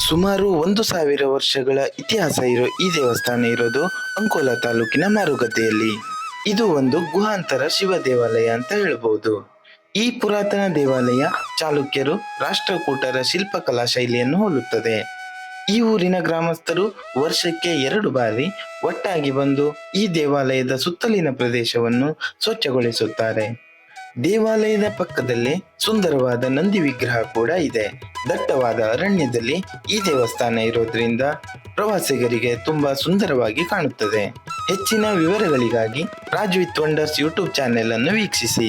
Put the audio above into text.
ಸುಮಾರು 1,000 ವರ್ಷಗಳ ಇತಿಹಾಸ ಇರೋ ಈ ದೇವಸ್ಥಾನ ಇರೋದು ಅಂಕೋಲಾ ತಾಲೂಕಿನ ಮಾರುಗದ್ದೆಯಲ್ಲಿ. ಇದು ಒಂದು ಗುಹಾಂತರ ಶಿವ ದೇವಾಲಯ ಅಂತ ಹೇಳ್ಬೋದು. ಈ ಪುರಾತನ ದೇವಾಲಯ ಚಾಲುಕ್ಯರು ರಾಷ್ಟ್ರಕೂಟರ ಶಿಲ್ಪಕಲಾ ಶೈಲಿಯನ್ನು ಹೋಲುತ್ತದೆ. ಈ ಊರಿನ ಗ್ರಾಮಸ್ಥರು ವರ್ಷಕ್ಕೆ 2 ಬಾರಿ ಒಟ್ಟಾಗಿ ಬಂದು ಈ ದೇವಾಲಯದ ಸುತ್ತಲಿನ ಪ್ರದೇಶವನ್ನು ಸ್ವಚ್ಛಗೊಳಿಸುತ್ತಾರೆ. ದೇವಾಲಯದ ಪಕ್ಕದಲ್ಲೇ ಸುಂದರವಾದ ನಂದಿ ವಿಗ್ರಹ ಕೂಡ ಇದೆ. ದಟ್ಟವಾದ ಅರಣ್ಯದಲ್ಲಿ ಈ ದೇವಸ್ಥಾನ ಇರೋದ್ರಿಂದ ಪ್ರವಾಸಿಗರಿಗೆ ತುಂಬಾ ಸುಂದರವಾಗಿ ಕಾಣುತ್ತದೆ. ಹೆಚ್ಚಿನ ವಿವರಗಳಿಗಾಗಿ Raj with wonders YouTube channel ಅನ್ನು ವೀಕ್ಷಿಸಿ.